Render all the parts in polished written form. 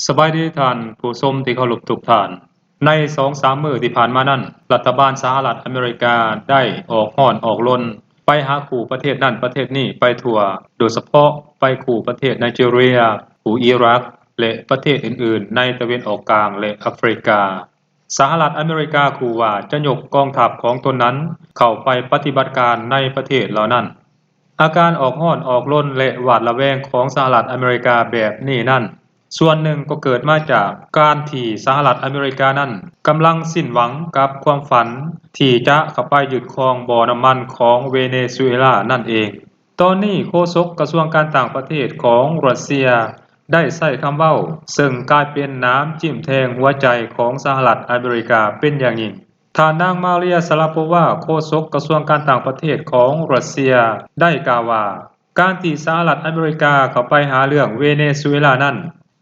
สบายดีท่านผู้ชมที่เคารพทุกท่านใน 2-3 มื้อที่ผ่านมานั้นรัฐบาลสหรัฐอเมริกาได้ออกฮ้อนออกรนไปหาคู่ประเทศนั้นประเทศนี้ไปทั่วโดยเฉพาะไปคู่ประเทศไนจีเรียคู่อิรักและประเทศอื่นๆในตะวันออกกลางและแอฟริกาสหรัฐอเมริกาขู่ว่าจะยกกองทัพของตนนั้นเข้าไปปฏิบัติการในประเทศเหล่านั้นอาการออกฮ้อนออกรนและหวาดระแวงของสหรัฐอเมริกาแบบนี้นั้นส่วนหนึ่งก็เกิดมาจากการที่สหรัฐอเมริกานั้นกำลังสิ้นหวังกับความฝันที่จะเข้าไปยึดครองบ่อน้ำมันของเวเนซุเอลานั่นเองตอนนี้โฆษกกระทรวงการต่างประเทศของรัสเซียได้ใช้คำเว้าซึ่งกลายเป็นน้ำจิ้มแทงหัวใจของสหรัฐอเมริกาเป็นอย่างยิ่งท่านนางมาเรีย ซาราโปวาโฆษกกระทรวงการต่างประเทศของรัสเซียได้กล่าวว่าการที่สหรัฐอเมริกาเข้าไปหาเรื่องเวเนซุเอลานั้น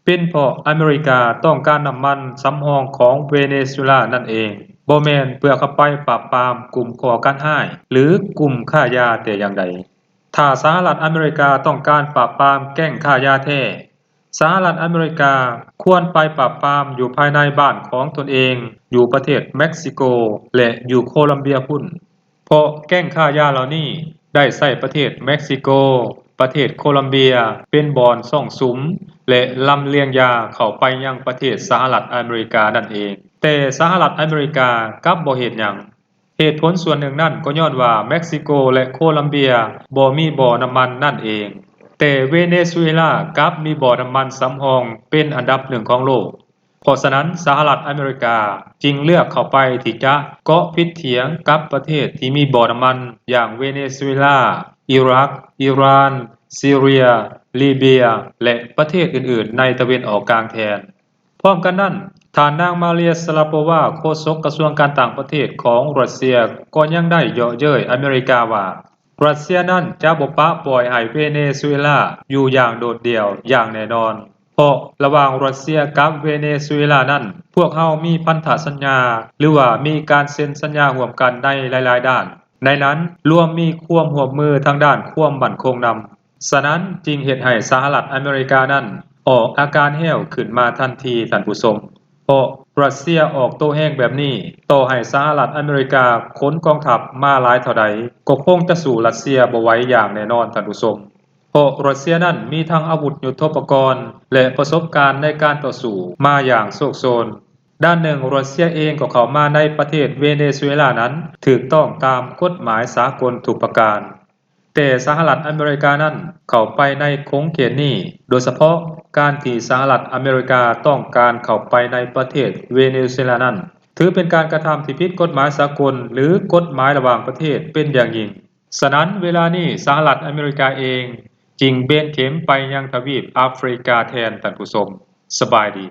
เป็นเพราะอเมริกาต้องการน้ำมันสำรองของเวเนซุเอลานั่นเองบ่แม่นเพื่อเข้าไปปราบปรามกลุ่มก่อการร้ายหรือกลุ่มค้ายาแต่อย่างใดถ้าสหรัฐอเมริกาต้องการปราบปรามแก๊งค้ายาแท้สหรัฐอเมริกาควรไปปราบปรามอยู่ภายในบ้านของตนเองอยู่ประเทศเม็กซิโกและอยู่โคลัมเบียพุ่นเพราะแก๊งค้ายาเหล่านี้ได้ใช้ประเทศเม็กซิโกประเทศโคลัมเบียเป็นบ่อนซ่องสุมและลำเลียงยาเข้าไปยังประเทศสหรัฐอเมริกานั่นเองแต่สหรัฐอเมริกากลับบ่เฮ็ดหยังเหตุผลส่วนหนึ่งนั่นก็ย้อนว่าเม็กซิโกและโคลัมเบียบ่มีบ่อน้ำมันนั่นเองแต่เวเนซุเอลากลับมีบ่อน้ำมันสำรองเป็นอันดับหนึ่งของโลกเพราะฉะนั้นสหรัฐอเมริกาจึงเลือกเข้าไปที่จะเกาะพิษเถียงกับประเทศที่มีบ่อน้ำมันอย่างเวเนซุเอลาอิรักอิหร่านซีเรียลีเบียและประเทศอื่นๆในตะวันออกกลางแทนพร้อมกันนั้นท่านนางมาเรีย ซาราโปวาโฆษกกระทรวงการต่างประเทศของรัสเซียก็ยังได้เยาะเย้ยอเมริกาว่ารัสเซียนั้นจะบ่ปะปล่อยให้เวเนซุเอลาอยู่อย่างโดดเดี่ยวอย่างแน่นอนเพราะระหว่างรัสเซียกับเวเนซุเอลานั้นพวกเรามีพันธสัญญาหรือว่ามีการเซ็นสัญญาร่วมกันในหลายๆด้านในนั้นรวมมีความร่วมมือทางด้านความมั่นคงนำฉะนั้นจึงเฮ็ดให้สหรัฐอเมริกานั้นออกอาการแห้วขึ้นมาทันทีท่านผู้ชมเพราะรัสเซียออกโต้แห้งแบบนี้ต่อให้สหรัฐอเมริกาขนกองทัพมาหลายเท่าใดก็คงจะสู้รัสเซียบ่ไหวอย่างแน่นอนท่านผู้ชมเพราะรัสเซียนั้นมีทั้งอาวุธยุทโธปกรณ์และประสบการณ์ในการต่อสู้มาอย่างโชคโชนด้านหนึ่งรัสเซียเองก็เข้ามาในประเทศเวเนซุเอลานั้นถูกต้องตามกฎหมายสากลทุกประการแต่สหรัฐอเมริกานั้นเข้าไปในคงเขตนี้โดยเฉพาะการที่สหรัฐอเมริกาต้องการเข้าไปในประเทศเวเนซุเอลานั้นถือเป็นการกระทำที่ผิดกฎหมายสากลหรือกฎหมายระหว่างประเทศเป็นอย่างยิ่งฉะนั้นเวลานี้สหรัฐอเมริกาเองจึงเบนเข็มไปยังทวีปแอฟริกาแทนท่านผู้ชมสบายดี